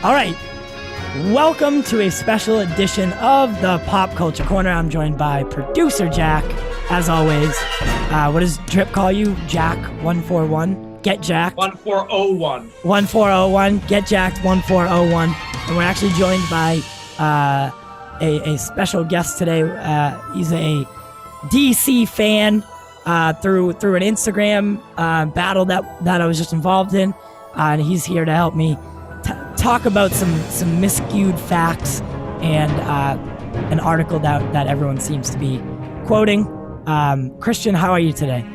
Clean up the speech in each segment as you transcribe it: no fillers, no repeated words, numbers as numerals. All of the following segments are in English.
All right. Welcome to a special edition of the Pop Culture Corner. I'm joined by producer Jack, as always. What does Drip call you? Jack 141? Get Jacked? 1401. 1401. Get Jacked 1401. And we're actually joined by a special guest today. He's a DC fan through an Instagram battle that I was just involved in. And he's here to help me talk about some miscued facts and an article that everyone seems to be quoting. Christian, how are you today?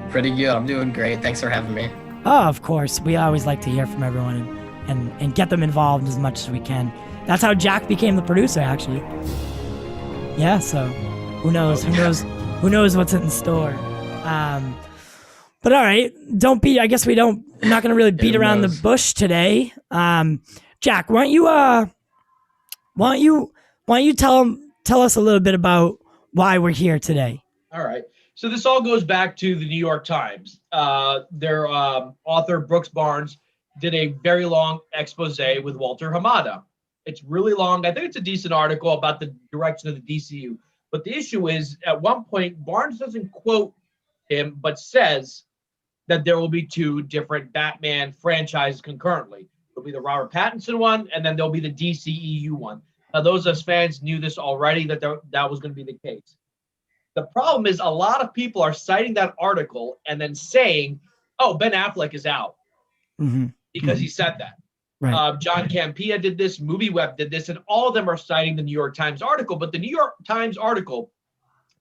Pretty good. I'm doing great. Thanks for having me. Oh, of course. We always like to hear from everyone and get them involved as much as we can. That's how Jack became the producer, actually. Yeah, so who knows? Who knows what's in store? But all right, I guess we're not going to really beat around the bush today. Jack, why don't you tell us a little bit about why we're here today? All right. So this all goes back to the New York Times. Their author, Brooks Barnes, did a very long expose with Walter Hamada. It's really long. I think it's a decent article about the direction of the DCU. But the issue is, at one point, Barnes doesn't quote him, but says that there will be two different Batman franchises concurrently. There'll be the Robert Pattinson one, and then there'll be the DCEU one. Now, those of us fans knew this already, that was going to be the case. The problem is a lot of people are citing that article and then saying, oh, Ben Affleck is out because he said that. Right. John Campea did this, MovieWeb did this, and all of them are citing the New York Times article. But the New York Times article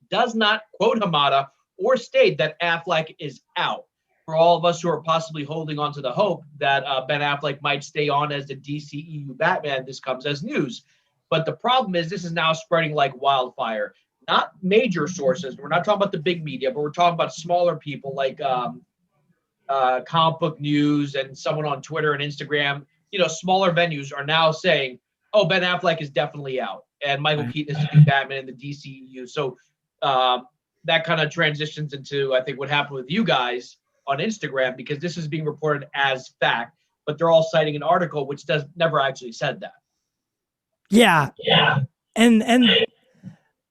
does not quote Hamada or state that Affleck is out. For all of us who are possibly holding on to the hope that Ben Affleck might stay on as the DCEU Batman, this comes as news. But the problem is this is now spreading like wildfire. Not major sources. We're not talking about the big media, but we're talking about smaller people like Comic Book News and someone on Twitter and Instagram. Smaller venues are now saying, oh, Ben Affleck is definitely out. And Michael Keaton is the new Batman in the DCEU. So that kind of transitions into, I think, what happened with you guys on Instagram, because this is being reported as fact, but they're all citing an article which never actually said that. Yeah. And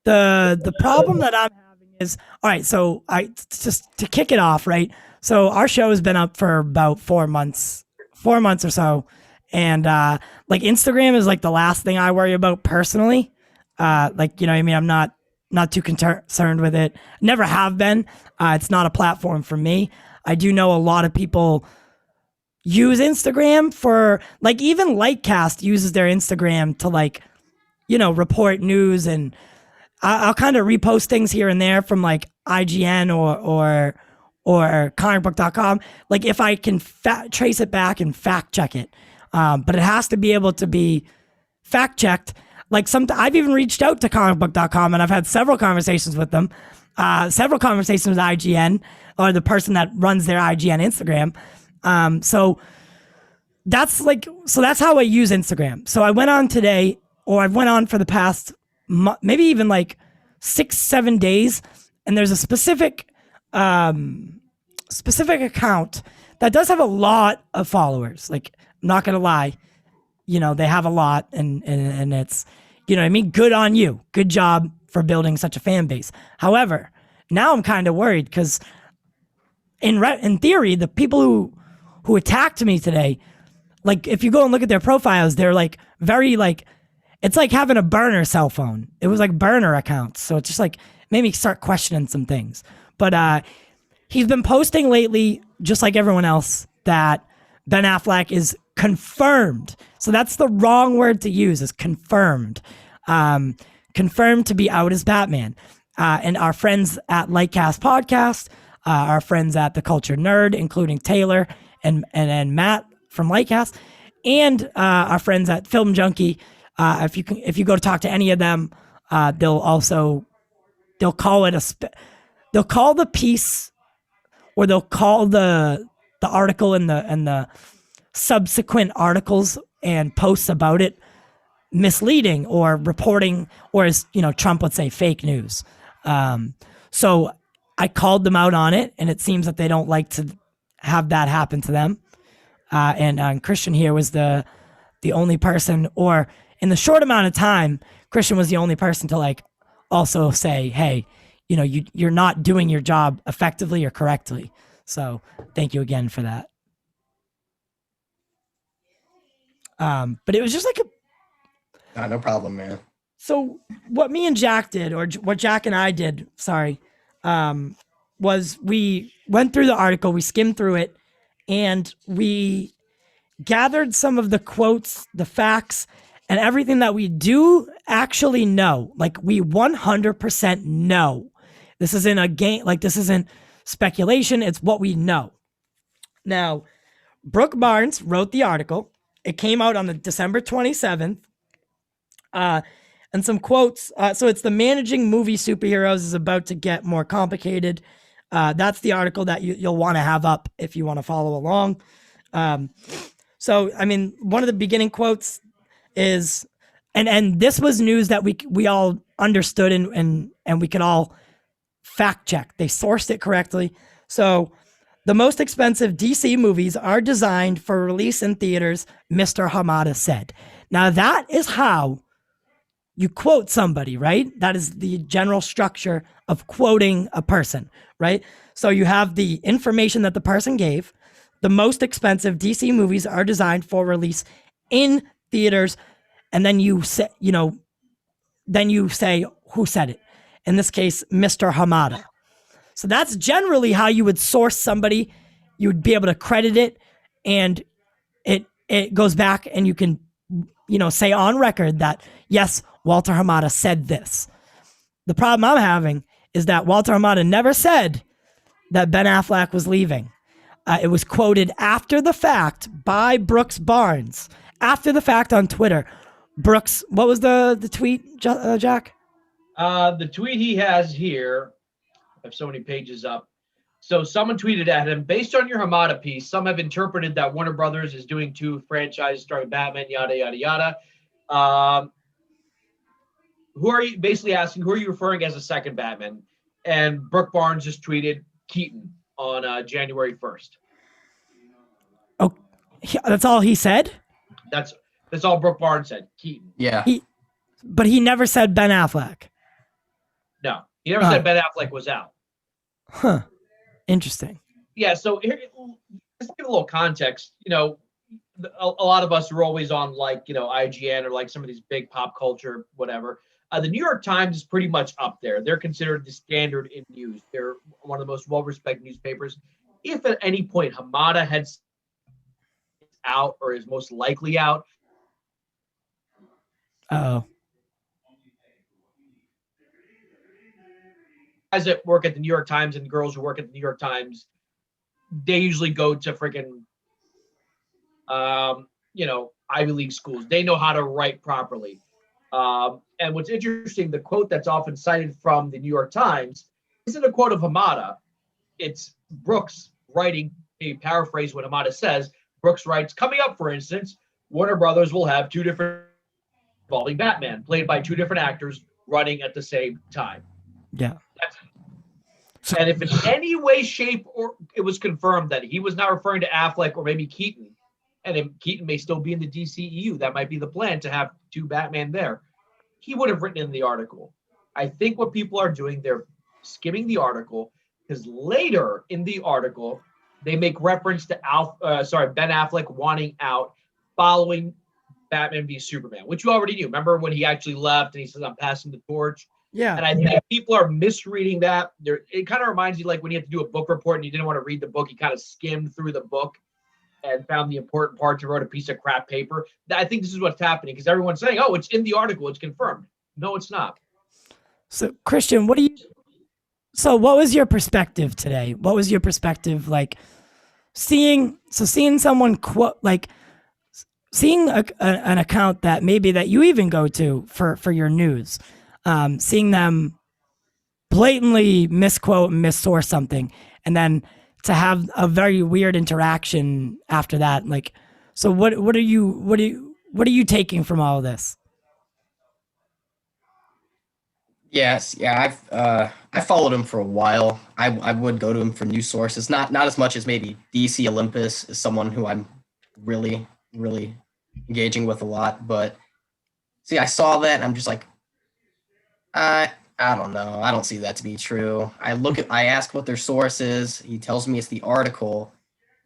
the problem that I'm having is, all right, so just to kick it off, right? So our show has been up for about 4 months or so. And like Instagram is like the last thing I worry about personally. Like, you know what I mean? I'm not too concerned with it. Never have been. It's not a platform for me. I do know a lot of people use Instagram for, like, even Lightcast uses their Instagram to, like, report news, and I'll kind of repost things here and there from like IGN or comicbook.com. Like, if I can trace it back and fact check it. But it has to be able to be fact checked. Like, I've even reached out to comicbook.com and I've had several conversations with them. Several conversations with IGN, or the person that runs their IGN Instagram. So that's how I use Instagram. So I went on today, or I've went on for the past maybe even like 6-7 days, and there's a specific account that does have a lot of followers. Like, I'm not gonna lie, they have a lot, and it's, what I mean? Good on you. Good job for building such a fan base. However, now I'm kind of worried because in theory, the people who attacked me today, like, if you go and look at their profiles, they're like very like, it's like having a burner cell phone. It was like burner accounts. So it's just like made me start questioning some things. But he's been posting lately, just like everyone else, that Ben Affleck is confirmed. So that's the wrong word to use, is confirmed. Confirmed to be out as Batman. And our friends at Lightcast Podcast, our friends at The Culture Nerd, including Taylor and Matt from Lightcast, and our friends at Film Junkie. If you go to talk to any of them, they'll call it they'll call the piece, or they'll call the article and the subsequent articles and posts about it misleading or reporting, or, as Trump would say, fake news. So I called them out on it, and it seems that they don't like to have that happen to them. and Christian here was the only person, or in the short amount of time, Christian was the only person to like also say, hey, you know, you're not doing your job effectively or correctly. So thank you again for that. But it was just like No problem, man. so what me and Jack did, or what Jack and I did, sorry, was we went through the article, we skimmed through it, and we gathered some of the quotes, the facts, and everything that we do actually know. Like we 100% know. This isn't a game, like this isn't speculation, it's what we know. Now, Brooke Barnes wrote the article. It came out on the December 27th. And some quotes. So it's the managing movie superheroes is about to get more complicated. That's the article that you'll want to have up if you want to follow along. So, I mean, one of the beginning quotes is, and this was news that we all understood and we could all fact check. They sourced it correctly. So, the most expensive DC movies are designed for release in theaters, Mr. Hamada said. Now, that is how you quote somebody, right? That is the general structure of quoting a person, right? So you have the information that the person gave. The most expensive DC movies are designed for release in theaters, and then you say, then you say who said it. In this case, Mr. Hamada. So that's generally how you would source somebody. You would be able to credit it, and it goes back, and you can, say on record that yes, Walter Hamada said this. The problem I'm having is that Walter Hamada never said that Ben Affleck was leaving. It was quoted after the fact by Brooks Barnes. After the fact on Twitter. Brooks, what was the tweet, Jack? The tweet he has here, I have so many pages up. So someone tweeted at him, based on your Hamada piece, some have interpreted that Warner Brothers is doing 2 franchises starring Batman, yada, yada, yada. Who are you basically asking, who are you referring as a second Batman? And Brooke Barnes just tweeted Keaton on January 1st. Oh, that's all he said? That's all Brooke Barnes said, Keaton. Yeah. But he never said Ben Affleck. No, he never said Ben Affleck was out. Huh. Interesting. Yeah, so here, let's give a little context. A lot of us are always on IGN or like some of these big pop culture, whatever. The New York Times is pretty much up there. They're considered the standard in news. They're one of the most well-respected newspapers. If at any point Hamada had out or is most likely out. Uh-oh. Guys that work at the New York Times and girls who work at the New York Times, they usually go to freaking, Ivy League schools. They know how to write properly. And what's interesting, the quote that's often cited from the New York Times isn't a quote of Hamada. It's Brooks writing, a paraphrase what Hamada says. Brooks writes, coming up, for instance, Warner Brothers will have 2 different involving Batman, played by 2 different actors running at the same time. Yeah. And if in any way, shape, or it was confirmed that he was not referring to Affleck or maybe Keaton, and Keaton may still be in the DCEU, that might be the plan to have 2 Batman there, he would have written in the article. I think what people are doing, they're skimming the article, because later in the article, they make reference to Ben Affleck wanting out following Batman v Superman, which you already knew. Remember when he actually left and he says, I'm passing the torch? Yeah. And I think people are misreading that. It kind of reminds you like when you have to do a book report and you didn't want to read the book, you kind of skimmed through the book and found the important parts and wrote a piece of crap paper. I think this is what's happening because everyone's saying, oh, it's in the article, it's confirmed. No, it's not. So, Christian, what was your perspective today? What was your perspective like seeing someone quote, like seeing an account that maybe that you even go to for your news, seeing them blatantly misquote and missource something, and then to have a very weird interaction after that. Like, so what are you taking from all of this? Yes, yeah, I followed him for a while. I would go to him for news sources, not as much as maybe DC Olympus is someone who I'm really, really engaging with a lot. But see, I saw that and I'm just like, I don't know. I don't see that to be true. I ask what their source is. He tells me it's the article.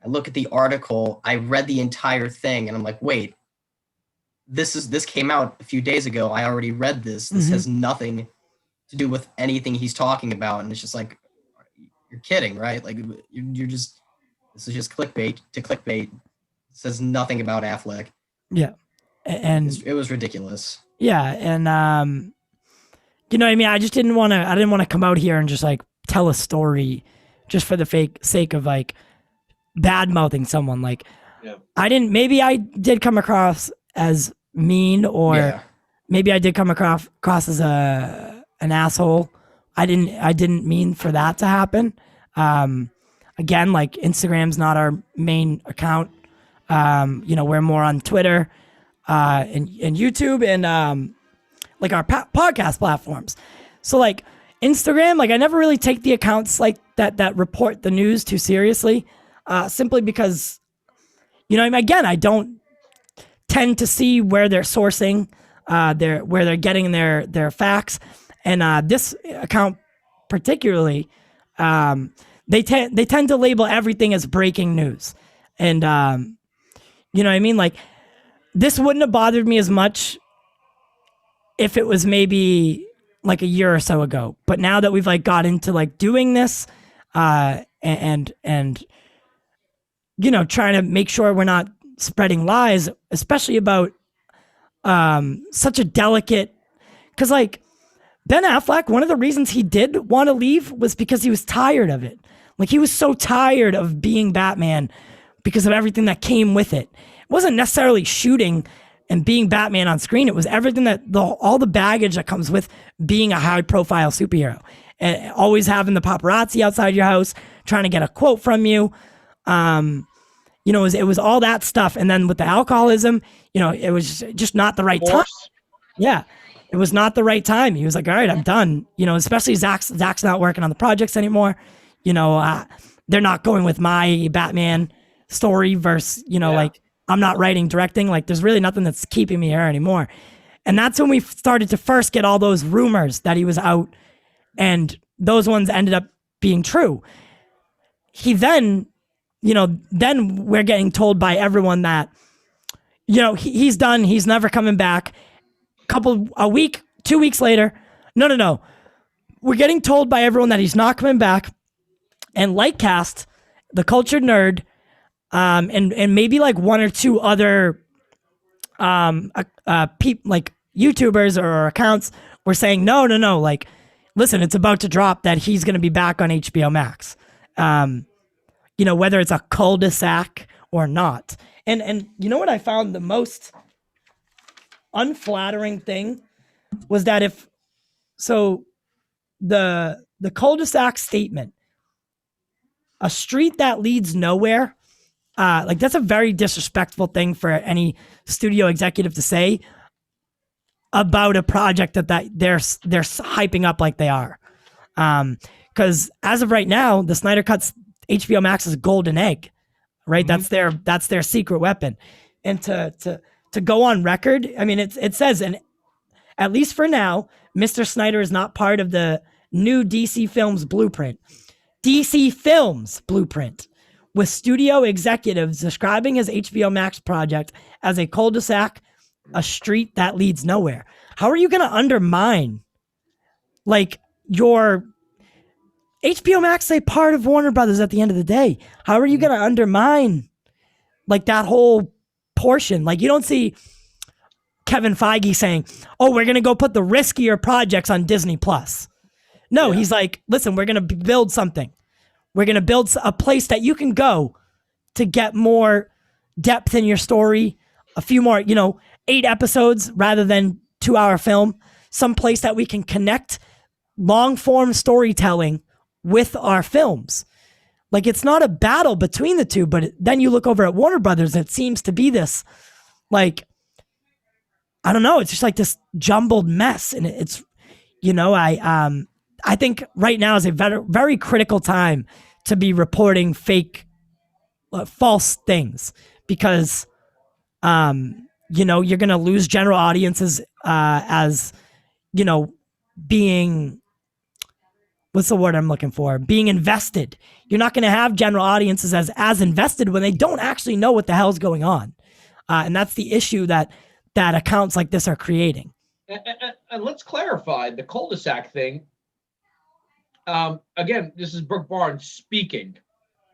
I look at the article. I read the entire thing and I'm like, wait, this came out a few days ago. I already read this. This has nothing to do with anything he's talking about. And it's just like, you're kidding, right? Like you're just, this is just clickbait to clickbait. It says nothing about Affleck. Yeah. And it was ridiculous. Yeah. And, you know what I mean? I didn't want to come out here and just like tell a story just for the sake of like bad mouthing someone. Like maybe I did come across as mean, or maybe I did come across as an asshole. I didn't mean for that to happen. Again, like Instagram's not our main account. You know, we're more on Twitter, and YouTube and, like our podcast platforms. So like Instagram, like I never really take the accounts like that report the news too seriously, simply because, you know, again, I don't tend to see where they're sourcing, where they're getting their facts. And this account particularly, they tend to label everything as breaking news. And, you know what I mean? Like this wouldn't have bothered me as much if it was maybe like a year or so ago. But now that we've like got into like doing this, and you know, trying to make sure we're not spreading lies, especially about such a delicate, because like Ben Affleck, one of the reasons he did want to leave was because he was tired of it. Like he was so tired of being Batman because of everything that came with it. It wasn't necessarily shooting and being Batman on screen. It was everything all the baggage that comes with being a high profile superhero, and always having the paparazzi outside your house, trying to get a quote from you. You know, it was all that stuff. And then with the alcoholism, you know, it was just not the right time. Yeah. It was not the right time. He was like, all right, I'm done. You know, especially Zach's not working on the projects anymore. You know, they're not going with my Batman story versus, you know, like I'm not writing, directing. Like there's really nothing that's keeping me here anymore. And that's when we started to first get all those rumors that he was out, and those ones ended up being true. He then, you know, then we're getting told by everyone that, you know, he's done. He's never coming back. A week, 2 weeks later, no. We're getting told by everyone that he's not coming back. And Lightcast, the Cultured Nerd, and maybe like one or two other like YouTubers or accounts were saying, no, like, listen, it's about to drop that he's going to be back on HBO Max. You know, whether it's a cul-de-sac or not. And you know what I found the most unflattering thing was that the cul-de-sac statement, a street that leads nowhere, like that's a very disrespectful thing for any studio executive to say about a project that they're hyping up like they are. Because as of right now, the Snyder Cut's HBO Max's golden egg, right? Mm-hmm. That's their secret weapon. And to go on record, I mean, it says, and at least for now, Mr. Snyder is not part of the new DC Films blueprint. DC Films blueprint, with studio executives describing his HBO Max project as a cul-de-sac, a street that leads nowhere. How are you going to undermine, like, your HBO Max is a part of Warner Brothers at the end of the day? How are you going to undermine, like, that whole portion? Like, you don't see Kevin Feige saying, oh, we're going to go put the riskier projects on Disney Plus. No, he's like, listen, we're going to build something. We're going to build a place that you can go to get more depth in your story, a few more, 8 episodes rather than 2-hour film, some place that we can connect long form storytelling with our films. Like, it's not a battle between the two, but then you look over at Warner Brothers, and it seems to be this, like, I don't know, it's just like this jumbled mess. And it's, I think right now is a very, very critical time to be reporting false things, because You're going to lose general audiences as, being, what's the word I'm looking for? Being invested. You're not going to have general audiences as invested when they don't actually know what the hell's going on. And that's the issue that accounts like this are creating. And let's clarify the cul-de-sac thing. Again, this is Brooke Barnes speaking.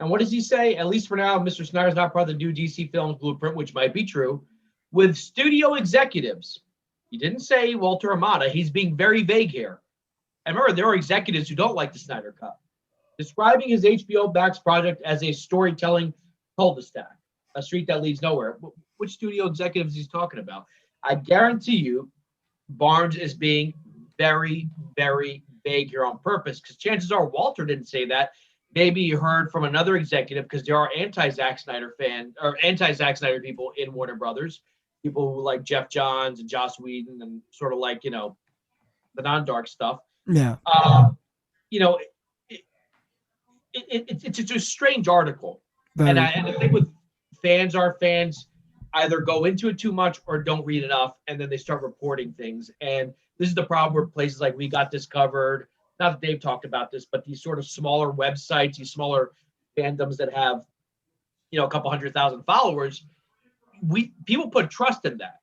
And what does he say? At least for now, Mr. Snyder's not part of the new DC Films blueprint, which might be true, with studio executives. He didn't say Walter Hamada. He's being very vague here. And remember, there are executives who don't like the Snyder Cut, describing his HBO Max project as a storytelling cul-de-sac, a street that leads nowhere. Which studio executives he's talking about? I guarantee you, Barnes is being very, very vague here on purpose, because chances are Walter didn't say that. Maybe you heard from another executive, because there are anti-Zack Snyder people in Warner Brothers, people who like Jeff Johns and Joss Whedon and sort of like, the non-dark stuff. Yeah. It's a strange article. Very. And the thing with fans either go into it too much or don't read enough, and then they start reporting things. And this is the problem where places like We Got This Covered, not that Dave talked about this, but these sort of smaller websites, these smaller fandoms that have, a couple 100,000 followers, people put trust in that.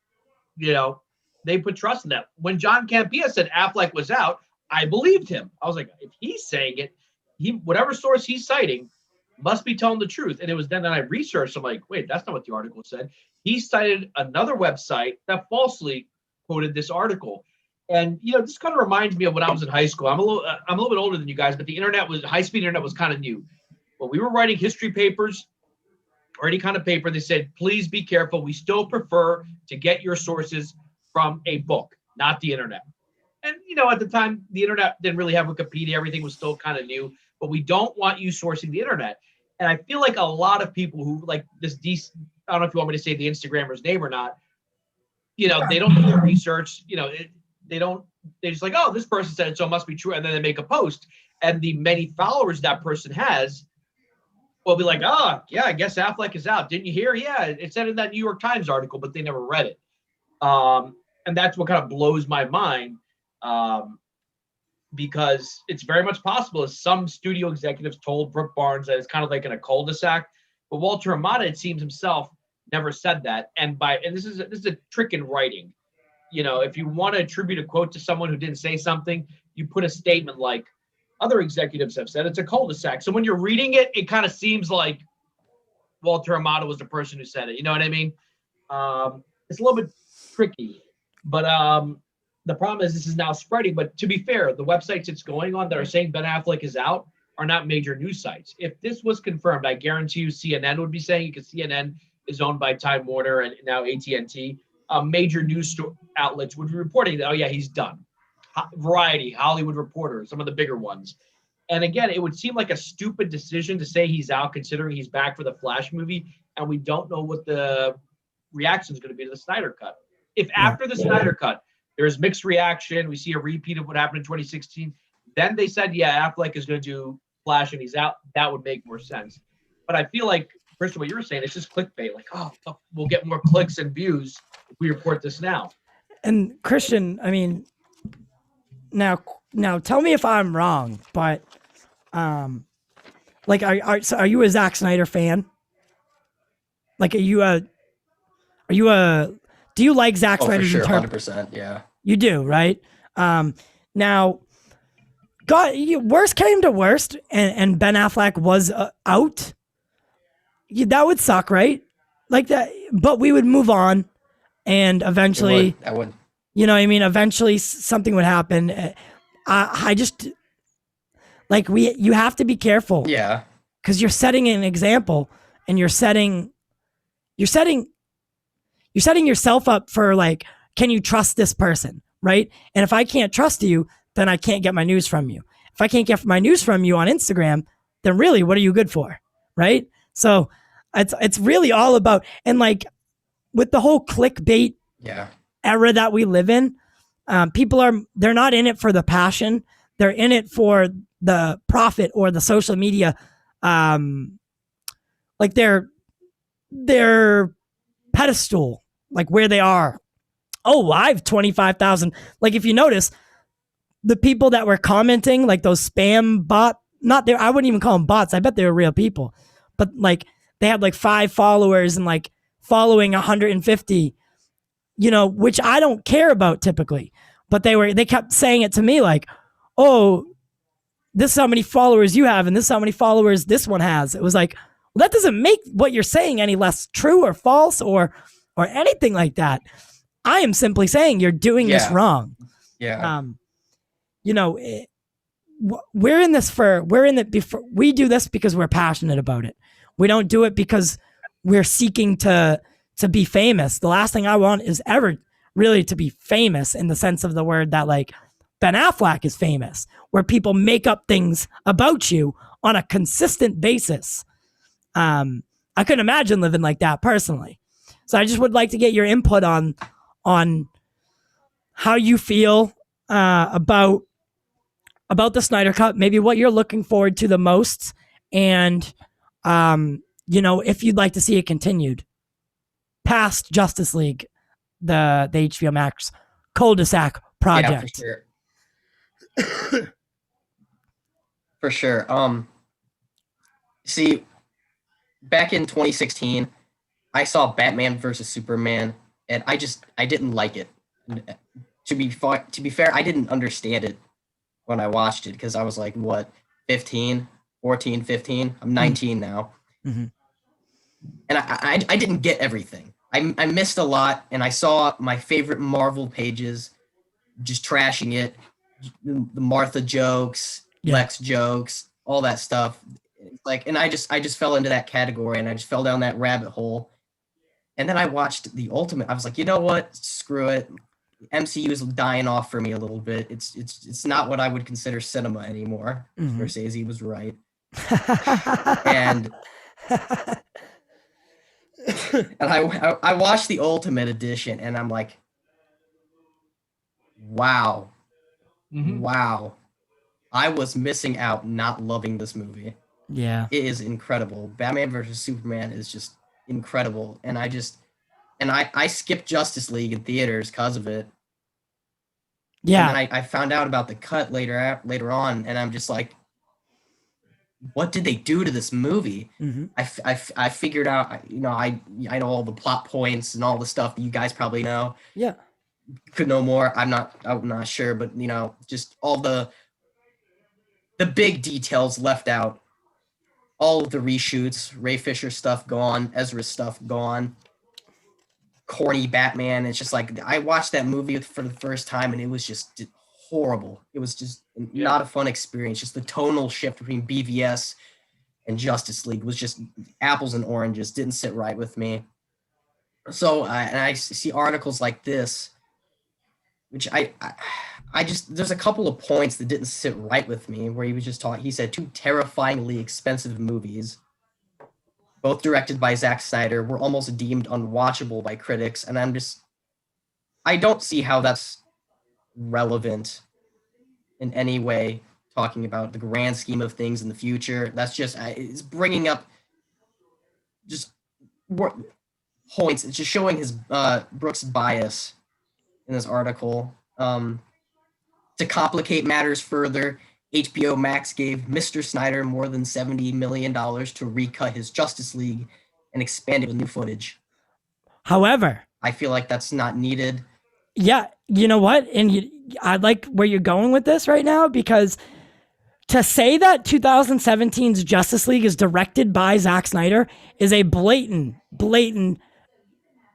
They put trust in that. When John Campea said Affleck was out, I believed him. I was like, if he's saying it, whatever source he's citing must be telling the truth. And it was then that I researched. I'm like, wait, that's not what the article said. He cited another website that falsely quoted this article. And this kind of reminds me of when I was in high school. I'm a little bit older than you guys, but the high-speed internet was kind of new. When we were writing history papers or any kind of paper, they said, please be careful. We still prefer to get your sources from a book, not the internet. And at the time, the internet didn't really have Wikipedia. Everything was still kind of new. But we don't want you sourcing the internet. And I feel like a lot of people who like this I don't know if you want me to say the Instagrammer's name or not, they don't do their research. They're just like, oh, this person said it, so it must be true. And then they make a post. And the many followers that person has will be like, oh, yeah, I guess Affleck is out. Didn't you hear? Yeah, it said in that New York Times article, but they never read it. And that's what kind of blows my mind. Because it's very much possible, as some studio executives told Brooke Barnes, that it's kind of like in a cul-de-sac. But Walter Hamada, it seems himself, never said that. And this is a trick in writing. If you want to attribute a quote to someone who didn't say something, you put a statement like other executives have said. It's a cul-de-sac. So when you're reading it, it kind of seems like Walter Hamada was the person who said it. You know what I mean? It's a little bit tricky, but the problem is this is now spreading. But to be fair, the websites it's going on that are saying Ben Affleck is out are not major news sites. If this was confirmed, I guarantee you CNN would be saying it, because CNN is owned by Time Warner and now AT&T. Major news outlets would be reporting that, oh yeah, he's done. Variety, Hollywood Reporter, some of the bigger ones. And again, it would seem like a stupid decision to say he's out, considering he's back for the Flash movie, and we don't know what the reaction is going to be to the Snyder Cut. If after the Snyder Cut, there's mixed reaction, we see a repeat of what happened in 2016, then they said, yeah, Affleck is going to do Flash and he's out, that would make more sense. But I feel like, first of what you were saying, it's just clickbait. Like, oh, we'll get more clicks and views if we report this now. And Christian, I mean, now tell me if I'm wrong, but like, are you a Zack Snyder fan? Like, do you like Zack Snyder's for sure, 100%, yeah. You do, right? Now, worst came to worst, and Ben Affleck was out. That would suck, right? Like that, but we would move on, and eventually, I would. You know what I mean? Eventually, something would happen. I just like you have to be careful, yeah, because you're setting an example, and you're setting yourself up for, like, can you trust this person, right? And if I can't trust you, then I can't get my news from you. If I can't get my news from you on Instagram, then really, what are you good for, right? So it's really all about, and like with the whole clickbait era that we live in, they're not in it for the passion. They're in it for the profit or the social media. Like their pedestal, like where they are. Oh, I have 25,000. Like if you notice, the people that were commenting, like those spam not there, I wouldn't even call them bots. I bet they were real people. But like they had like 5 followers and like following 150, which I don't care about typically. But they kept saying it to me like, oh, this is how many followers you have, and this is how many followers this one has. It was like, well, that doesn't make what you're saying any less true or false or anything like that. I am simply saying you're doing this wrong. Yeah. We're in it before we do this because we're passionate about it. We don't do it because we're seeking to be famous. The last thing I want is ever really to be famous in the sense of the word that like Ben Affleck is famous, where people make up things about you on a consistent basis. I couldn't imagine living like that personally. So I just would like to get your input on how you feel about the Snyder Cut, maybe what you're looking forward to the most, and if you'd like to see it continued past Justice League, the HBO Max cul-de-sac project. Yeah, for sure. See, back in 2016, I saw Batman versus Superman, and I didn't like it. To be fair, I didn't understand it when I watched it because I was like, what, 15, 14, 15? I'm 19 now. Mm-hmm. And I didn't get everything. I missed a lot, and I saw my favorite Marvel pages just trashing it. The Martha jokes, Lex jokes, all that stuff. Like, and I just fell into that category, and I just fell down that rabbit hole. And then I watched the Ultimate. I was like, you know what? Screw it. MCU is dying off for me a little bit. It's not what I would consider cinema anymore. Mm-hmm. Scorsese was right. and I watched the Ultimate Edition, and I'm like, wow. Mm-hmm. Wow. I was missing out not loving this movie. Yeah. It is incredible. Batman versus Superman is just incredible. And I skipped Justice League in theaters because of it. Yeah. And then I found out about the cut later on, and I'm just like, what did they do to this movie? Mm-hmm. I figured out, I know all the plot points and all the stuff that you guys probably know. Yeah. Could know more. I'm not sure, but just all the big details left out. All of the reshoots, Ray Fisher stuff gone, Ezra stuff gone. Corny Batman. It's just like, I watched that movie for the first time, and it was just horrible. It was just not a fun experience. Just the tonal shift between BVS and Justice League was just apples and oranges. Didn't sit right with me. So and I see articles like this, which I just, there's a couple of points that didn't sit right with me, where he was just talking. He said 2 terrifyingly expensive movies, both directed by Zack Snyder, were almost deemed unwatchable by critics, and I don't see how that's relevant in any way, talking about the grand scheme of things in the future. That's just, it's bringing up just points. It's just showing his Brooks' bias in this article. To complicate matters further, HBO Max gave Mr. Snyder more than $70 million to recut his Justice League and expand it with new footage. However, I feel like that's not needed. Yeah, you know what? And I like where you're going with this right now, because to say that 2017's Justice League is directed by Zack Snyder is a blatant,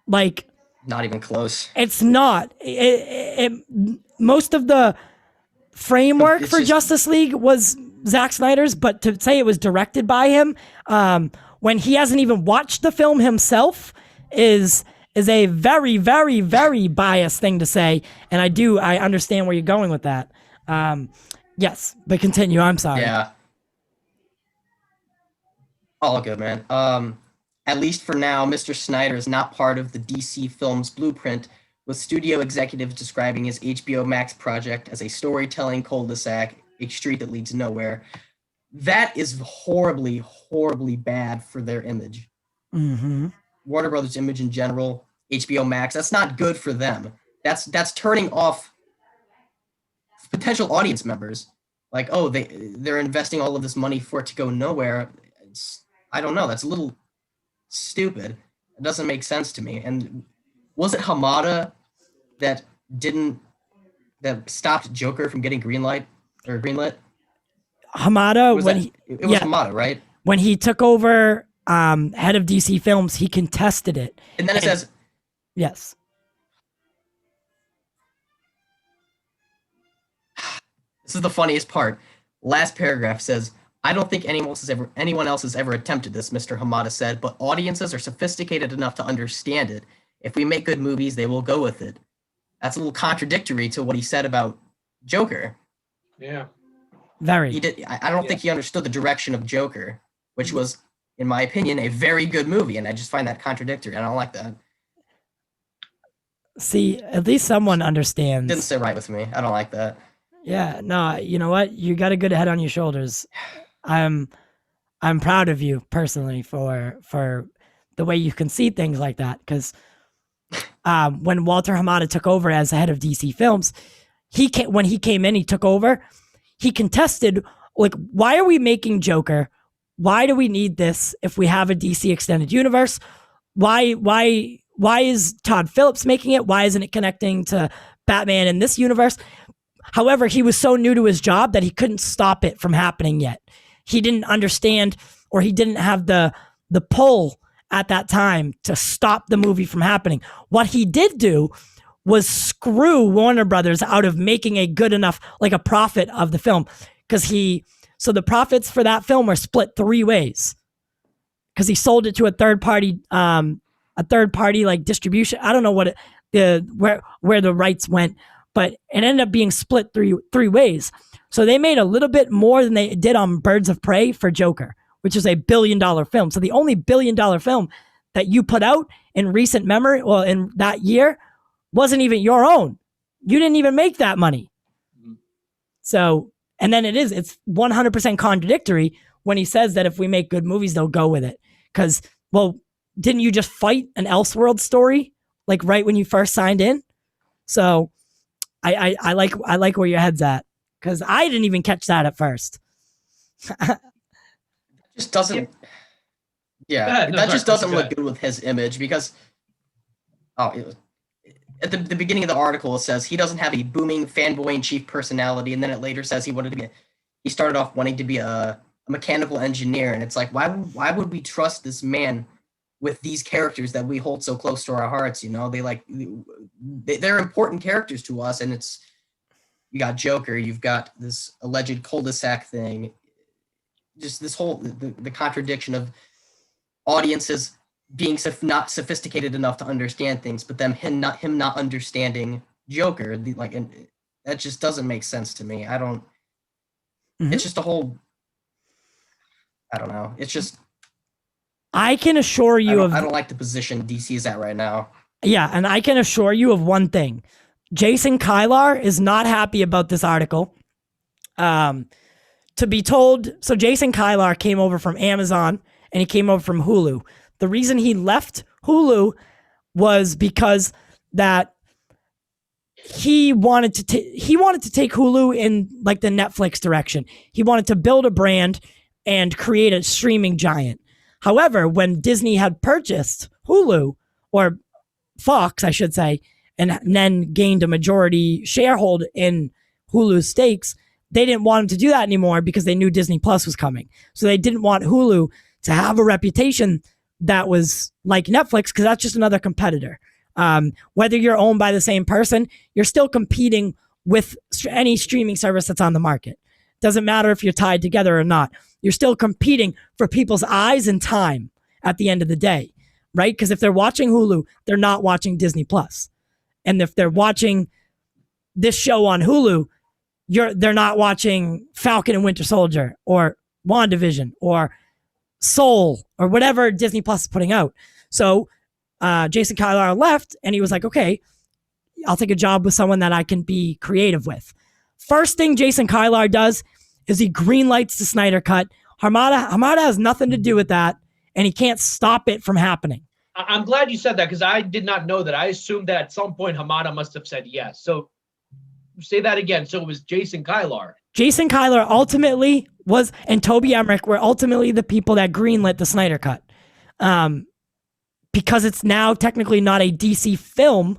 like, not even close. It's not. Most of the framework for Justice League was Zack Snyder's, but to say it was directed by him, when he hasn't even watched the film himself, is a very, very, very biased thing to say. And I understand where you're going with that. Yes, but continue. I'm sorry. Yeah. All good, man. At least for now, Mr. Snyder is not part of the DC Films blueprint, with studio executives describing his HBO Max project as a storytelling cul-de-sac, a street that leads nowhere. That is horribly, horribly bad for their image. Mm-hmm. Warner Brothers Image in general, HBO Max, that's not good for them. That's turning off potential audience members. Like, oh, they're investing all of this money for it to go nowhere. I don't know. That's a little stupid. It doesn't make sense to me. And was it Hamada that stopped Joker from getting greenlit? Hamada, it was Hamada, right? When he took over head of DC Films, he contested it. And then it says, yes. This is the funniest part. Last paragraph says, I don't think anyone else has ever attempted this, Mr. Hamada said, but audiences are sophisticated enough to understand it. If we make good movies, they will go with it. That's a little contradictory to what he said about Joker. Yeah. Very. I don't think he understood the direction of Joker, which was, in my opinion, a very good movie, and I just find that contradictory. I don't like that. See, at least someone understands. Didn't sit right with me. I don't like that. Yeah, no, you know what? You got a good head on your shoulders. I'm proud of you personally for the way you can see things like that. Because when Walter Hamada took over as the head of DC Films, when he came in, he took over. He contested, like, why are we making Joker? Why do we need this if we have a DC extended universe? Why is Todd Phillips making it? Why isn't it connecting to Batman in this universe? However, he was so new to his job that he couldn't stop it from happening yet. He didn't understand, or he didn't have the pull at that time to stop the movie from happening. What he did do was screw Warner Brothers out of making a good enough, like, a profit of the film. So the profits for that film were split 3 ways. Because he sold it to a third party like distribution. I don't know where the rights went, but it ended up being split three ways. So they made a little bit more than they did on Birds of Prey for Joker, which is $1 billion film. So the only $1 billion film that you put out in recent memory, well, in that year, wasn't even your own. You didn't even make that money. So, and then it's 100% contradictory when he says that if we make good movies, they'll go with it. Because, well, didn't you just fight an Elseworld story, like, right when you first signed in? So I like where your head's at, because I didn't even catch that at first. Just doesn't. Yeah, that just doesn't look good with his image, because at the beginning of the article it says he doesn't have a booming fanboy in chief personality, and then it later says he started off wanting to be a mechanical engineer, and it's like, why would we trust this man with these characters that we hold so close to our hearts? You know, they're important characters to us, and you got Joker, you've got this alleged cul-de-sac thing, just this whole the contradiction of audiences being not sophisticated enough to understand things, but him not understanding Joker, and that just doesn't make sense to me. I don't. Mm-hmm. It's just a whole. I don't know. It's just. I can assure you I don't like the position DC is at right now. Yeah, and I can assure you of one thing: Jason Kylar is not happy about this article. To be told, so Jason Kylar came over from Amazon and he came over from Hulu. The reason he left Hulu was because that he wanted to take Hulu in, like, the Netflix direction. He wanted to build a brand and create a streaming giant. However, when Disney had purchased Hulu, or Fox, I should say, and then gained a majority sharehold in Hulu's stakes, they didn't want him to do that anymore because they knew Disney Plus was coming. So they didn't want Hulu to have a reputation that was like Netflix, because that's just another competitor. Whether you're owned by the same person, you're still competing with any streaming service that's on the market. Doesn't matter if you're tied together or not. You're still competing for people's eyes and time at the end of the day, right? Because if they're watching Hulu, they're not watching Disney Plus. And if they're watching this show on Hulu, they're not watching Falcon and Winter Soldier or WandaVision or Soul or whatever Disney Plus is putting out. So Jason Kylar left, and he was like, okay, I'll take a job with someone that I can be creative with. First thing Jason Kylar does is he greenlights the Snyder Cut. Hamada has nothing to do with that, and he can't stop it from happening. I'm glad you said that because I did not know that. I assumed that at some point Hamada must have said yes. So say that again. So it was Jason Kylar. Jason Kyler ultimately was, and Toby Emmerich were ultimately the people that greenlit the Snyder Cut. Because it's now technically not a DC film,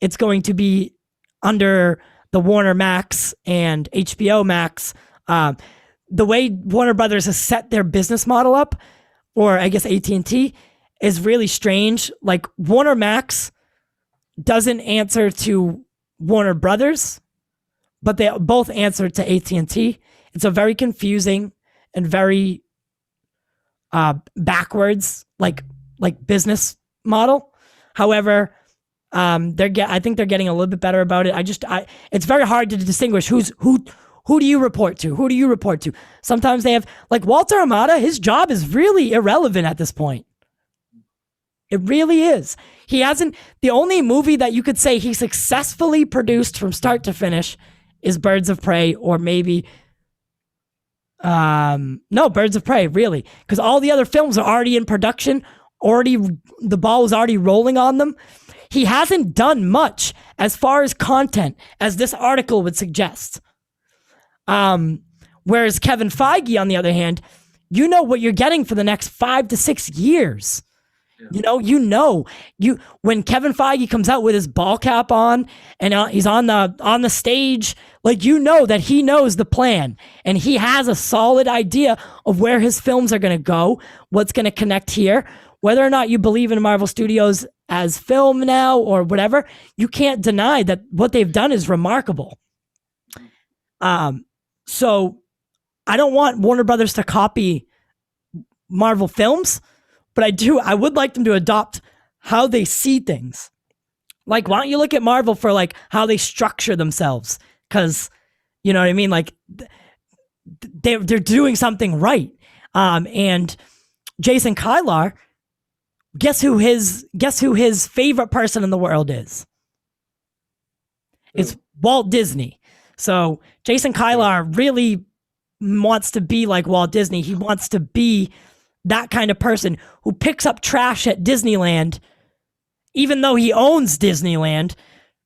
it's going to be under the Warner Max and HBO Max. The way Warner Brothers has set their business model up, or I guess AT&T, is really strange. Like Warner Max doesn't answer to Warner Brothers, but they both answer to AT&T. It's a very confusing and very backwards like business model. However, I think they're getting a little bit better about it. It's very hard to distinguish who do you report to? Who do you report to? Sometimes they have, like Walter Hamada, his job is really irrelevant at this point. It really is. The only movie that you could say he successfully produced from start to finish is Birds of Prey, or maybe, no, Birds of Prey, really. Because all the other films are already in production, the ball was already rolling on them. He hasn't done much as far as content as this article would suggest. Whereas Kevin Feige, on the other hand, you know what you're getting for the next 5 to 6 years. Yeah. When Kevin Feige comes out with his ball cap on and he's on the stage, like, that he knows the plan and he has a solid idea of where his films are going to go, what's going to connect here. Whether or not you believe in Marvel Studios as film now or whatever, you can't deny that what they've done is remarkable. So I don't want Warner Brothers to copy Marvel films, but I would like them to adopt how they see things. Like, why don't you look at Marvel for like how they structure themselves? Because, you know what I mean? Like, they're doing something right. And Jason Kylar, guess who his favorite person in the world is? It's Walt Disney. So Jason Kylar really wants to be like Walt Disney. He wants to be that kind of person who picks up trash at Disneyland, even though he owns Disneyland.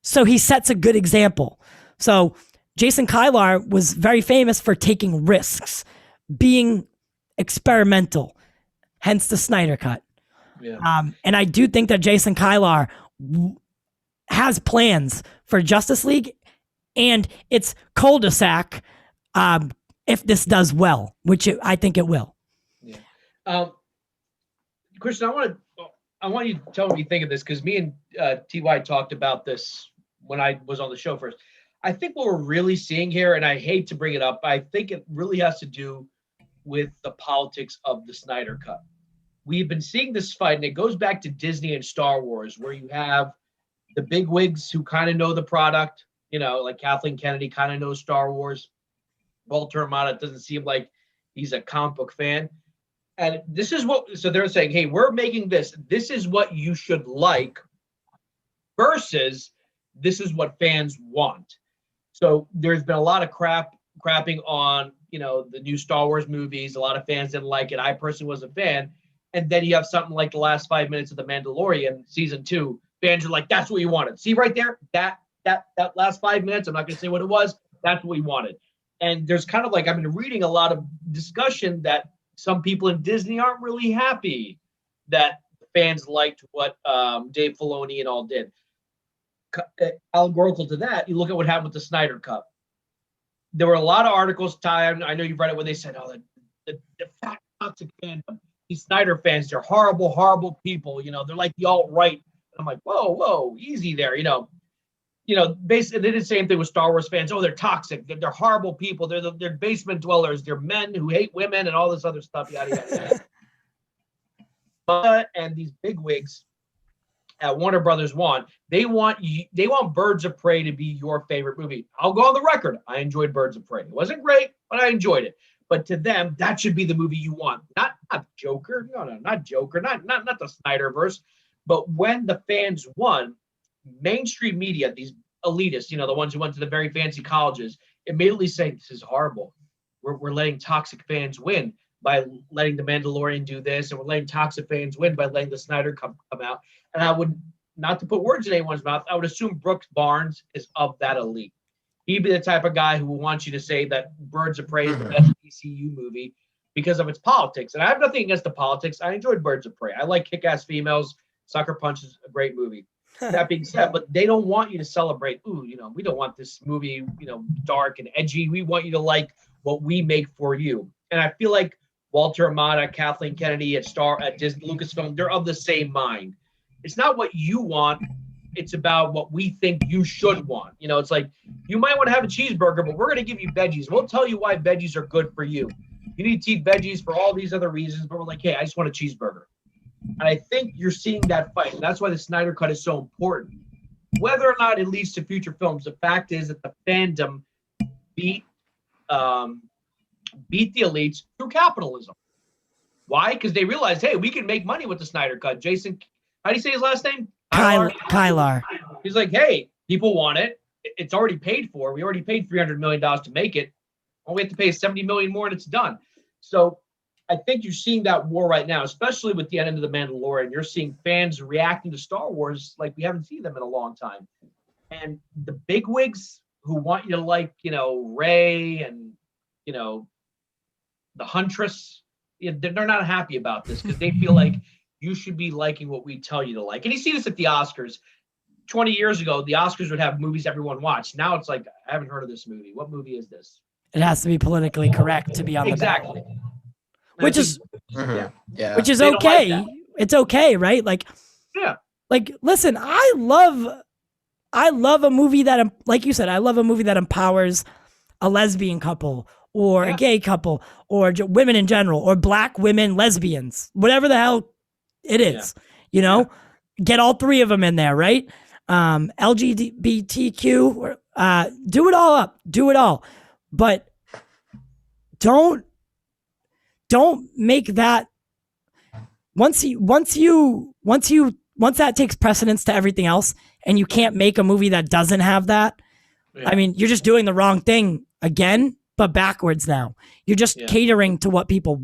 So he sets a good example. So Jason Kylar was very famous for taking risks, being experimental, hence the Snyder Cut. Yeah. And I do think that Jason Kylar has plans for Justice League and its cul-de-sac if this does well, which I think it will. Yeah. Christian, I want you to tell me what you think of this, because me and TY talked about this when I was on the show first. I think what we're really seeing here, and I hate to bring it up, I think it really has to do with the politics of the Snyder Cut. We've been seeing this fight, and it goes back to Disney and Star Wars, where you have the bigwigs who kind of know the product, like Kathleen Kennedy kind of knows Star Wars. Walter Hamada doesn't seem like he's a comic book fan. And this is so they're saying, hey, we're making this. This is what you should like versus this is what fans want. So there's been a lot of crapping on, the new Star Wars movies. A lot of fans didn't like it. I personally was a fan. And then you have something like the last 5 minutes of The Mandalorian season 2. Fans are like, that's what you wanted. See right there, that last 5 minutes, I'm not going to say what it was. That's what we wanted. And there's kind of like, I've been reading a lot of discussion that some people in Disney aren't really happy that fans liked what Dave Filoni and all did. Allegorical to that, you look at what happened with the Snyder Cup. There were a lot of articles, Ty, I know you've read it, where they said, the fat toxic fandom. These Snyder fans, they're horrible, horrible people. They're like the alt-right. I'm like, whoa, easy there. Basically, they did the same thing with Star Wars fans. Oh, they're toxic. They're horrible people. They're basement dwellers. They're men who hate women and all this other stuff, yada, yada, yada. And these bigwigs at Warner Brothers they want Birds of Prey to be your favorite movie. I'll go on the record. I enjoyed Birds of Prey. It wasn't great, but I enjoyed it. But to them, that should be the movie you want. Not Joker. No, not Joker. Not the Snyderverse. But when the fans won, mainstream media, these elitists, the ones who went to the very fancy colleges, immediately say, this is horrible. We're letting toxic fans win. by letting the Mandalorian do this, and we're letting toxic fans win by letting the Snyder Cup come out. And I would, not to put words in anyone's mouth, I would assume Brooks Barnes is of that elite. He'd be the type of guy who wants you to say that Birds of Prey is the best DCU movie because of its politics. And I have nothing against the politics. I enjoyed Birds of Prey. I like Kick-Ass Females. Sucker Punch is a great movie. That being said, but they don't want you to celebrate, we don't want this movie, dark and edgy. We want you to like what we make for you. And I feel like Walter Amada, Kathleen Kennedy at Disney, Lucasfilm, they're of the same mind. It's not what you want. It's about what we think you should want. It's like, you might want to have a cheeseburger, but we're going to give you veggies. We'll tell you why veggies are good for you. You need to eat veggies for all these other reasons, but we're like, hey, I just want a cheeseburger. And I think you're seeing that fight. And that's why the Snyder Cut is so important. Whether or not it leads to future films, the fact is that the fandom beat the elites through capitalism. Why? Because they realized, hey, we can make money with the Snyder Cut. Jason, how do you say his last name? Kylar. He's like, hey, people want it. It's already paid for. We already paid $300 million to make it. All we have to pay is $70 million more and it's done. So I think you're seeing that war right now, especially with the end of The Mandalorian. You're seeing fans reacting to Star Wars like we haven't seen them in a long time. And the bigwigs who want you to like, Rey and, the Huntress, they're not happy about this because they feel like you should be liking what we tell you to like. And you see this at the Oscars. 20 years ago, the Oscars would have movies everyone watched. Now it's like, I haven't heard of this movie. What movie is this? It has to be politically correct to be on the ballot. Which is okay. Like it's okay, right? Like, yeah. Like, listen, I love a movie that, like you said, I love a movie that empowers a lesbian couple or a gay couple or women in general or black women, lesbians, whatever the hell it is, get all three of them in there, right? LGBTQ, do it all up, do it all. But don't make that once that takes precedence to everything else and you can't make a movie that doesn't have that. Yeah. I mean, you're just doing the wrong thing again, but backwards now. You're just catering to what people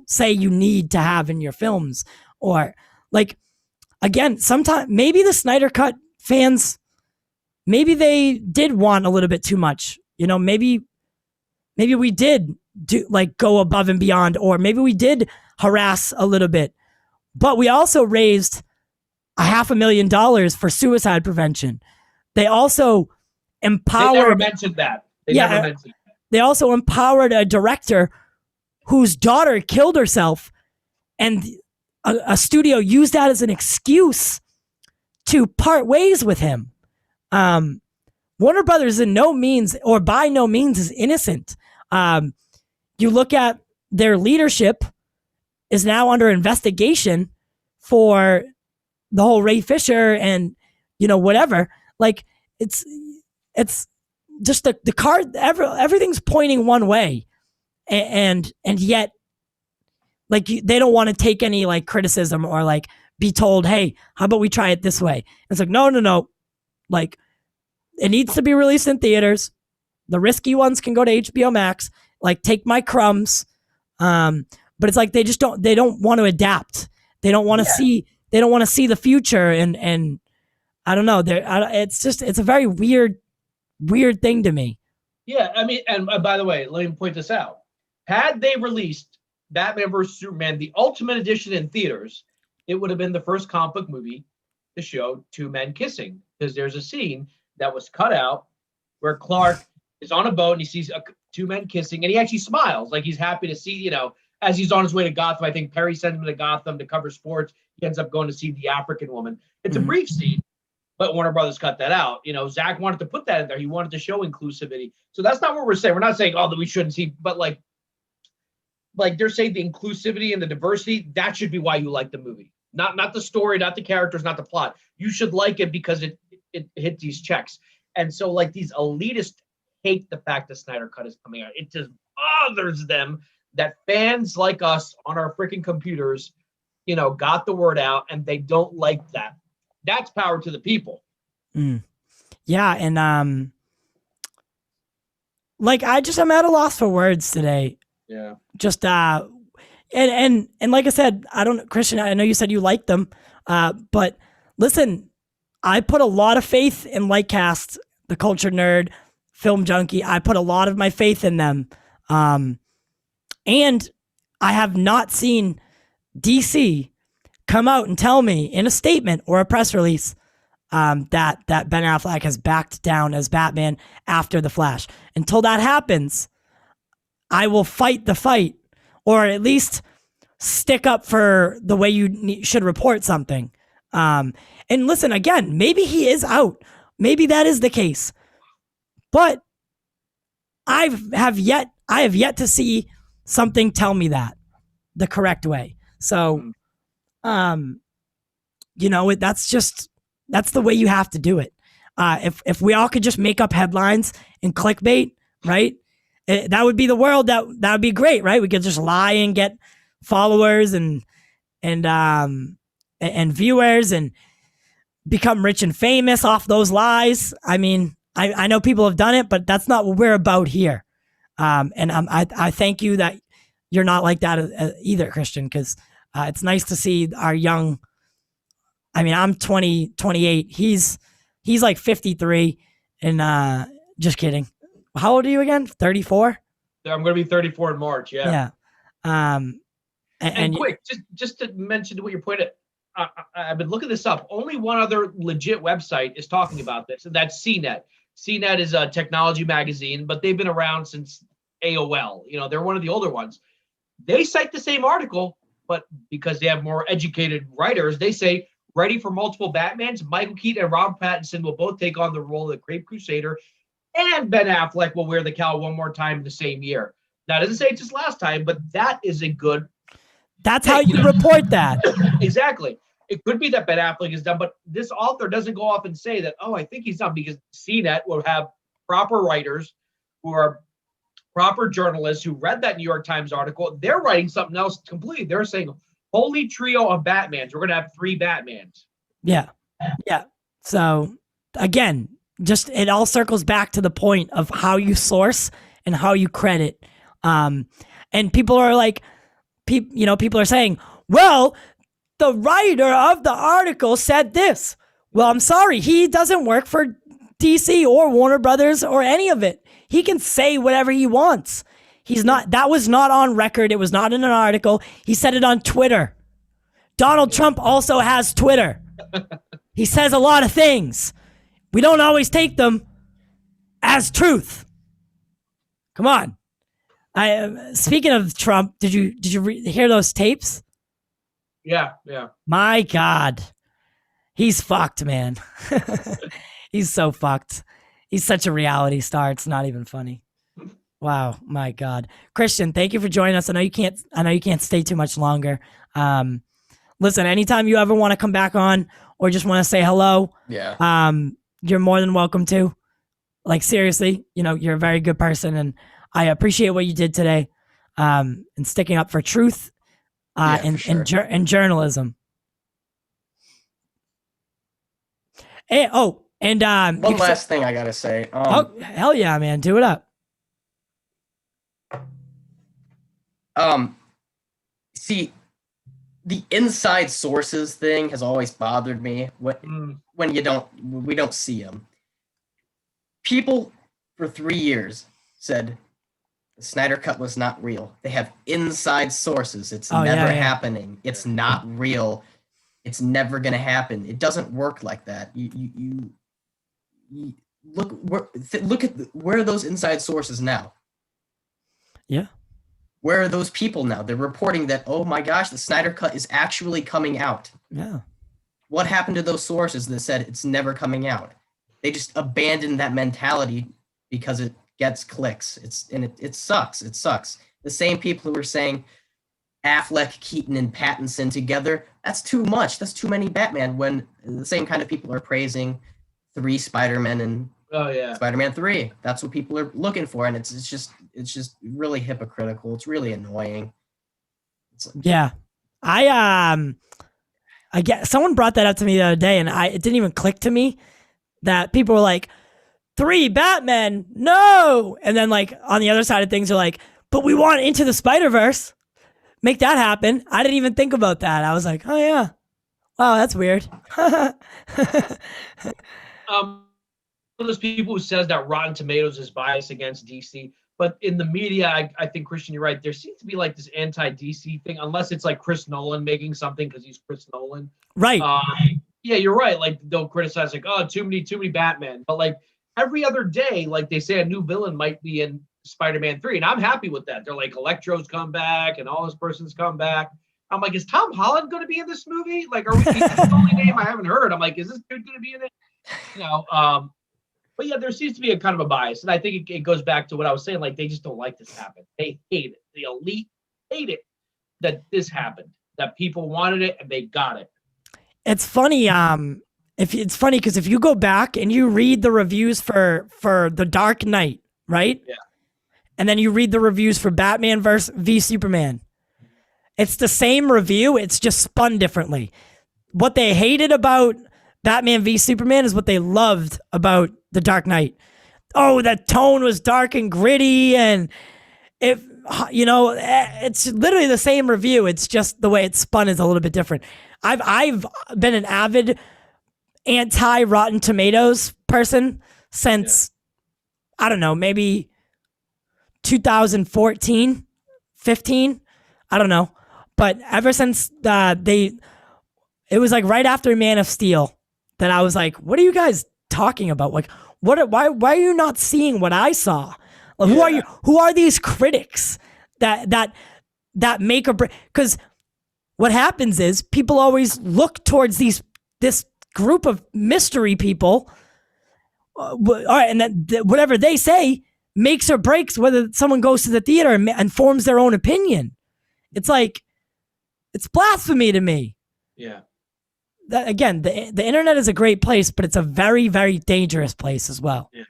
say you need to have in your films. Or like, again, sometimes maybe the Snyder Cut fans, maybe they did want a little bit too much. Maybe we did go above and beyond, or maybe we did harass a little bit, but we also raised $500,000 for suicide prevention. They also empowered. They never mentioned that. They also empowered a director whose daughter killed herself, and a studio used that as an excuse to part ways with him. Warner Brothers by no means is innocent. You look at their leadership is now under investigation for the whole Ray Fisher and whatever. Like it's just the card. Everything's pointing one way, and yet they don't want to take any criticism or be told, hey, how about we try it this way? It's like no. Like, it needs to be released in theaters. The risky ones can go to HBO Max. Take my crumbs. But it's they don't want to adapt. They don't want to see the future. And I don't know. It's a very weird thing to me. Yeah. I mean, and by the way, let me point this out. Had they released Batman vs. Superman, the Ultimate Edition in theaters, it would have been the first comic book movie to show two men kissing, because there's a scene that was cut out where Clark is on a boat and he sees two men kissing and he actually smiles like he's happy to see, as he's on his way to Gotham. I think Perry sends him to Gotham to cover sports. He ends up going to see the African woman. It's a brief scene, but Warner Brothers cut that out. Zach wanted to put that in there. He wanted to show inclusivity. So that's not what we're saying. We're not saying, that we shouldn't see, but they're saying the inclusivity and the diversity, that should be why you like the movie. Not the story, not the characters, not the plot. You should like it because it hit these checks. And so these elitists hate the fact that Snyder Cut is coming out. It just bothers them that fans like us on our freaking computers, got the word out and they don't like that. That's power to the people. Yeah. And I'm at a loss for words today. Yeah. Just and like I said, Christian, I know you said you liked them, but listen, I put a lot of faith in Lightcast, the Culture Nerd, Film Junkie. I put a lot of my faith in them, and I have not seen DC come out and tell me in a statement or a press release that Ben Affleck has backed down as Batman after The Flash. Until that happens, I will fight the fight, or at least stick up for the way you should report something. And listen, again, maybe he is out. Maybe that is the case. But I have yet to see something tell me that the correct way. So, that's the way you have to do it. If we all could just make up headlines and clickbait, right? That would be the world. That would be great, right? We could just lie and get followers and viewers and become rich and famous off those lies. I mean, I know people have done it, but that's not what we're about here. And I thank you that you're not like that either, Christian, because it's nice to see our young. I mean, I'm 28. He's like 53, and just kidding. How old are you again? 34? I'm going to be 34 in March. Yeah. Yeah. And quick, just to mention what you're pointing at, I've been looking this up. Only one other legit website is talking about this, and that's CNET. CNET is a technology magazine, but they've been around since AOL. They're one of the older ones. They cite the same article, but because they have more educated writers, they say, ready for multiple Batmans, Michael Keaton and Robert Pattinson will both take on the role of the Caped Crusader, and Ben Affleck will wear the cowl one more time in the same year. Now, it doesn't say it's his last time, but that is a good... That's how you report that. Exactly. It could be that Ben Affleck is done, but this author doesn't go off and say that, I think he's done, because CNET will have proper writers who are proper journalists who read that New York Times article. They're writing something else completely. They're saying, holy trio of Batmans. We're going to have 3 Batmans. Yeah. Yeah. So, again, just it all circles back to the point of how you source and how you credit. And people are like, people are saying, well, the writer of the article said this. Well, I'm sorry. He doesn't work for DC or Warner Brothers or any of it. He can say whatever he wants. That was not on record. It was not in an article. He said it on Twitter. Donald Trump also has Twitter. He says a lot of things. We don't always take them as truth. Come on. Speaking of Trump, did you hear those tapes? Yeah. My God. He's fucked, man. He's so fucked. He's such a reality star. It's not even funny. Wow, my God. Christian, thank you for joining us. I know you can't stay too much longer. Listen, anytime you ever want to come back on or just want to say hello, you're more than welcome to. Like, seriously, you're a very good person, and I appreciate what you did today, and sticking up for truth and journalism. Hey, one last thing I gotta say. Hell yeah, man, do it up. See, the inside sources thing has always bothered me when we don't see them. People for 3 years said the Snyder Cut was not real. They have inside sources. It's never happening. It's not real. It's never gonna happen. It doesn't work like that. You look at where are those inside sources now? Yeah. Where are those people now? They're reporting that, oh my gosh, the Snyder Cut is actually coming out. Yeah. What happened to those sources that said it's never coming out? They just abandoned that mentality because it gets clicks. It sucks. It sucks. The same people who were saying Affleck, Keaton, and Pattinson together, that's too much. That's too many Batman, when the same kind of people are praising 3 Spider-Men and Spider-Man 3. That's what people are looking for, and it's just really hypocritical. It's really annoying. I get someone brought that up to me the other day, and it didn't even click to me that people were like, 3 Batmen, no, and then like on the other side of things are like, but we want Into the Spider-Verse. Make that happen. I didn't even think about that. I was like, oh yeah. Wow, that's weird. One of those people who says that Rotten Tomatoes is biased against DC, but in the media, I think, Christian, you're right. There seems to be like this anti-DC thing, unless it's like Chris Nolan making something because he's Chris Nolan. Right. Yeah, you're right. Like they'll criticize like, oh, too many Batman. But like every other day, like they say a new villain might be in Spider-Man 3, and I'm happy with that. They're like Electro's come back and all this person's come back. I'm like, is Tom Holland going to be in this movie? Like, are we? He's the only name I haven't heard. I'm like, is this dude going to be in it? You know. But yeah, there seems to be a kind of a bias, and I think it goes back to what I was saying. Like, they just don't like this happen. They hate it. The elite hate it that this happened. That people wanted it and they got it. It's funny. It's funny because if you go back and you read the reviews for The Dark Knight, right? Yeah. And then you read the reviews for Batman v Superman. It's the same review. It's just spun differently. What they hated about Batman v Superman is what they loved about The Dark Knight. Oh, that tone was dark and gritty, and it's literally the same review. It's just the way it's spun is a little bit different. I've been an avid anti-Rotten Tomatoes person since I don't know, maybe 2014, 15. I don't know, but ever since it was like right after Man of Steel that I was like, what are you guys talking about? Like, why are you not seeing what I saw? Like, who are you? Who are these critics that make or break? Because what happens is people always look towards this group of mystery people. All right, and that whatever they say makes or breaks whether someone goes to the theater and forms their own opinion. It's like, it's blasphemy to me. Yeah. That, again, the internet is a great place, but it's a very, very dangerous place as well. Yeah.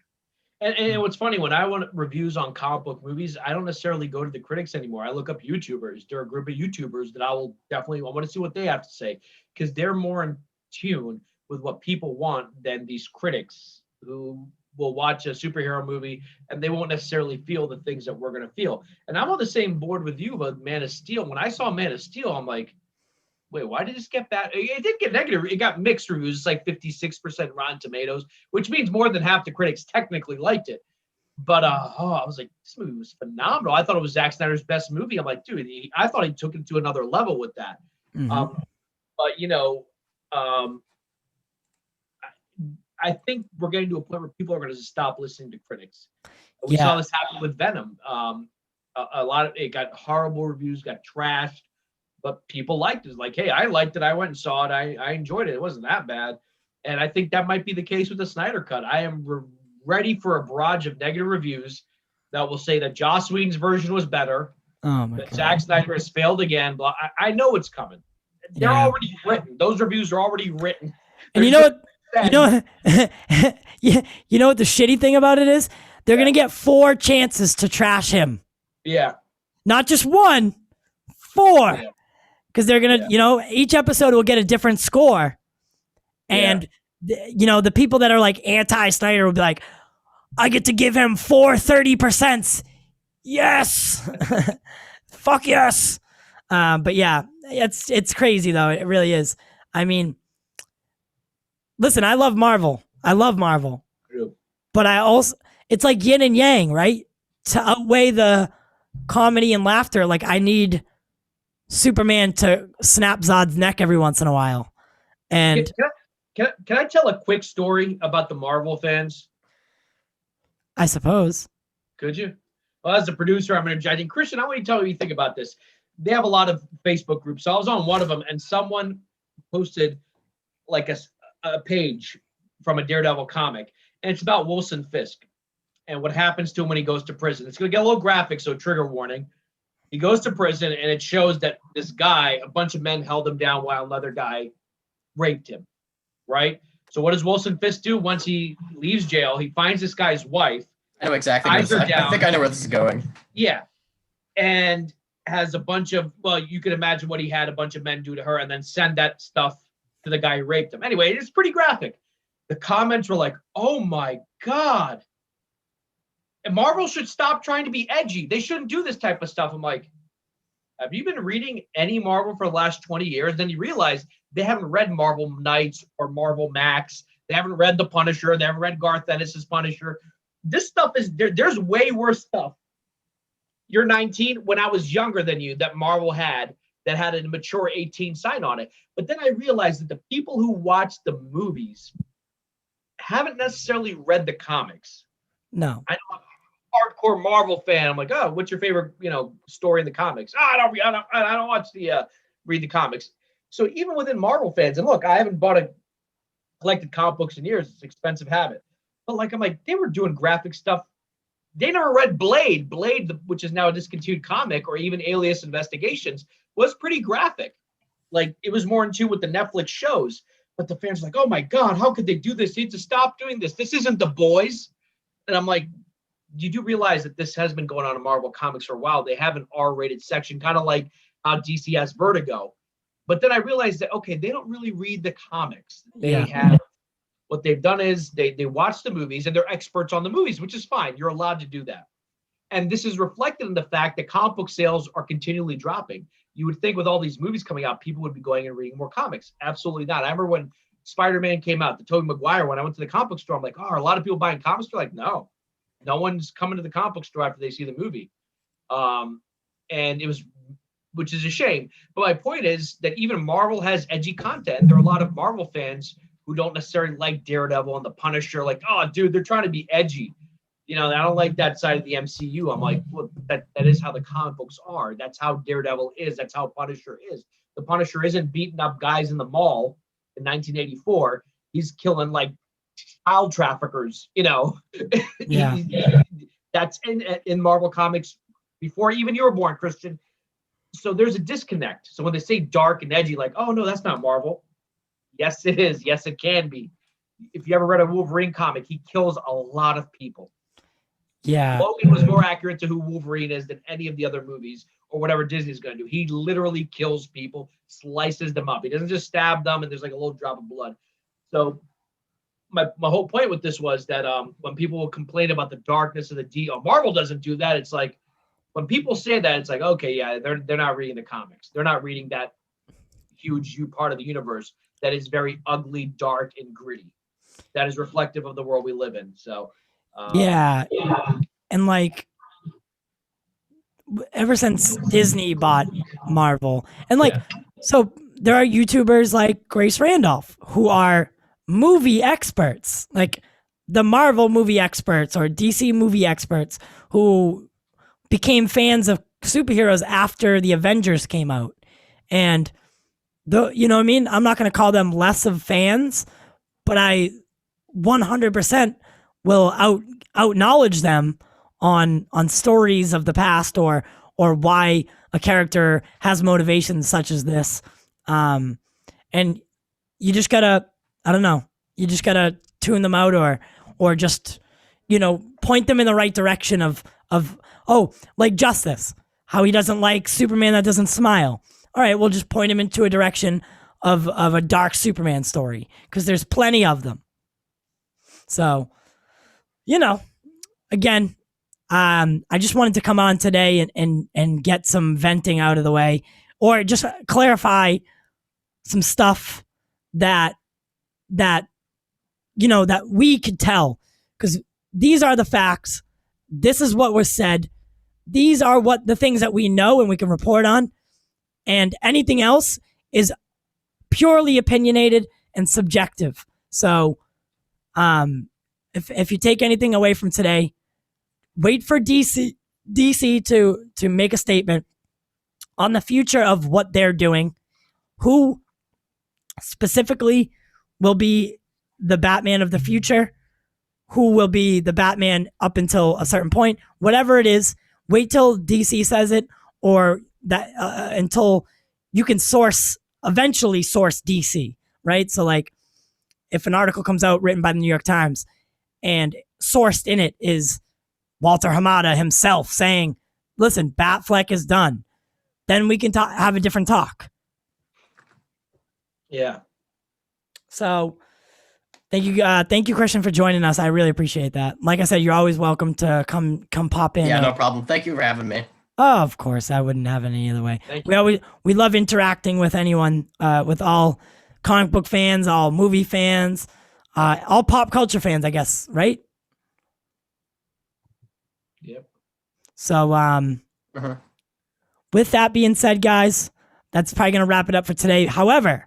And what's funny, when I want reviews on comic book movies, I don't necessarily go to the critics anymore. I look up YouTubers. There are a group of YouTubers that I want to see what they have to say, because they're more in tune with what people want than these critics who will watch a superhero movie and they won't necessarily feel the things that we're going to feel. And I'm on the same board with you about Man of Steel. When I saw Man of Steel, I'm like, wait, why did this get bad? It did get negative. It got mixed reviews. It's like 56% Rotten Tomatoes, which means more than half the critics technically liked it. But I was like, this movie was phenomenal. I thought it was Zack Snyder's best movie. I'm like, dude, I thought he took it to another level with that. Mm-hmm. But I think we're getting to a point where people are going to stop listening to critics. We saw this happen with Venom. A lot of it got horrible reviews, got trashed, but people liked it. Like, hey, I liked it. I went and saw it. I enjoyed it. It wasn't that bad. And I think that might be the case with the Snyder Cut. I am ready for a barrage of negative reviews that will say that Joss Whedon's version was better. Oh my that God. Zack Snyder has failed again. Blah. I know it's coming. They're already written. Those reviews are already written. And you know what? You know what the shitty thing about it is? They're gonna get 4 chances to trash him. Yeah. Not just 1, 4. Because they're gonna, each episode will get a different score. And the people that are like anti-Snyder will be like, I get to give him 4 30%. Yes. Fuck yes. But yeah, it's crazy though. It really is. I mean, listen, I love Marvel. But it's like yin and yang, right? To outweigh the comedy and laughter, like I need Superman to snap Zod's neck every once in a while. And can I tell a quick story about the Marvel fans? I suppose. Could you? Well, as a producer, I'm interjecting. Christian, I want you to tell me what you think about this. They have a lot of Facebook groups. So I was on one of them, and someone posted like a page from a Daredevil comic, and it's about Wilson Fisk and what happens to him when he goes to prison. It's going to get a little graphic, so trigger warning. He goes to prison, and it shows that this guy, a bunch of men held him down while another guy raped him, right? So what does Wilson Fisk do once he leaves jail? He finds this guy's wife. I know exactly. I think I know where this is going. Yeah. And has a bunch of, you can imagine what he had a bunch of men do to her and then send that stuff to the guy who raped him. Anyway, it's pretty graphic. The comments were like, oh my God. And Marvel should stop trying to be edgy. They shouldn't do this type of stuff. I'm like, have you been reading any Marvel for the last 20 years? Then you realize they haven't read Marvel Knights or Marvel Max. They haven't read The Punisher. They haven't read Garth Ennis's Punisher. This stuff is there's way worse stuff. You're 19 when I was younger than you that Marvel had that had a mature 18 sign on it. But then I realized that the people who watch the movies haven't necessarily read the comics. No. I know hardcore Marvel fan. I'm like, oh, what's your favorite, story in the comics? Oh, I don't watch read the comics. So even within Marvel fans, and look, I haven't collected comic books in years. It's an expensive habit. But I'm like, they were doing graphic stuff. They never read Blade, which is now a discontinued comic, or even Alias Investigations, was pretty graphic. Like, it was more in tune with the Netflix shows. But the fans are like, oh my God, how could they do this? They need to stop doing this. This isn't The Boys. And I'm like, you do realize that this has been going on in Marvel Comics for a while. They have an R-rated section, kind of like how DC has Vertigo. But then I realized that, okay, they don't really read the comics. What they've done is they watch the movies, and they're experts on the movies, which is fine. You're allowed to do that. And this is reflected in the fact that comic book sales are continually dropping. You would think with all these movies coming out, people would be going and reading more comics. Absolutely not. I remember when Spider-Man came out, the Tobey Maguire, when I went to the comic book store, I'm like, oh, are a lot of people buying comics? They're like, no one's coming to the comic book store after they see the movie. And it was, which is a shame. But my point is that even Marvel has edgy content. There are a lot of Marvel fans who don't necessarily like Daredevil and the Punisher. Like, oh, dude, they're trying to be edgy. I don't like that side of the MCU. I'm like, well, that is how the comic books are. That's how Daredevil is. That's how Punisher is. The Punisher isn't beating up guys in the mall in 1984. He's killing like child traffickers, Yeah. That's in Marvel Comics before even you were born, Christian. So there's a disconnect. So when they say dark and edgy, like, oh no, that's not Marvel. Yes, it is. Yes, it can be. If you ever read a Wolverine comic, he kills a lot of people. Yeah. Logan was more accurate to who Wolverine is than any of the other movies or whatever Disney's going to do. He literally kills people, slices them up. He doesn't just stab them and there's like a little drop of blood. So my whole point with this was that when people will complain about the darkness of Marvel doesn't do that. It's like, when people say that, it's like, okay, yeah, they're not reading the comics. They're not reading that huge part of the universe that is very ugly, dark, and gritty. That is reflective of the world we live in. So, yeah. And like, ever since Disney bought Marvel, and like, so there are YouTubers like Grace Randolph who are movie experts, like the Marvel movie experts or DC movie experts who became fans of superheroes after the Avengers came out. And you know what I mean? I'm not going to call them less of fans, but I 100% will acknowledge them on stories of the past or why a character has motivations such as this. And you just gotta, I don't know, you just gotta tune them out or just, point them in the right direction of, like Justice, how he doesn't like Superman that doesn't smile. All right, we'll just point him into a direction of a dark Superman story because there's plenty of them. So, again, I just wanted to come on today and get some venting out of the way, or just clarify some stuff that we could tell, because these are the facts. This is what was said. These are what the things that we know and we can report on. And anything else is purely opinionated and subjective. So, if you take anything away from today, wait for DC to make a statement on the future of what they're doing, who specifically will be the Batman of the future, who will be the Batman up until a certain point, whatever it is. Wait till DC says it, or that until you can eventually source DC, right? So like, if an article comes out written by the New York Times and sourced in it is Walter Hamada himself saying, listen, Batfleck is done, then we can have a different talk. Yeah. So Thank you, Christian, for joining us. I really appreciate that. Like I said, you're always welcome to come pop in. Yeah, no problem. Thank you for having me. Oh, of course, I wouldn't have it any other way. Thank you. We love interacting with anyone, with all comic book fans, all movie fans, all pop culture fans, I guess, right? Yep. So, Uh-huh. with that being said, guys, that's probably gonna wrap it up for today. However,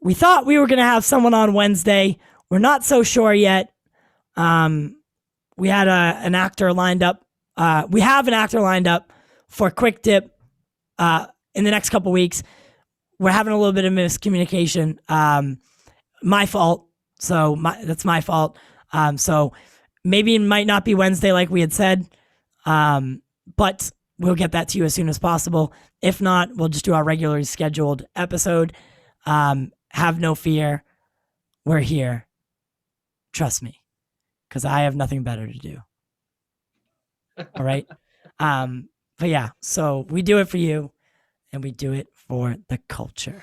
we thought we were gonna have someone on Wednesday. We're not so sure yet. We had an actor lined up. We have an actor lined up for Quick Dip in the next couple weeks. We're having a little bit of miscommunication. My fault. So that's my fault. So maybe it might not be Wednesday like we had said, but we'll get that to you as soon as possible. If not, we'll just do our regularly scheduled episode. Have no fear. We're here. Trust me. Because I have nothing better to do. All right. But yeah, so we do it for you and we do it for the culture.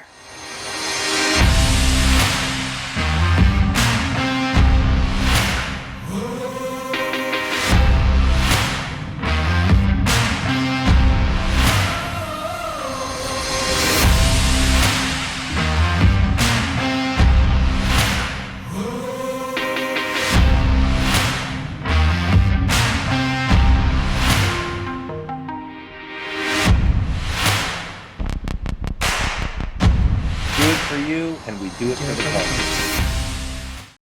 Do it for you, and we do it for the culture.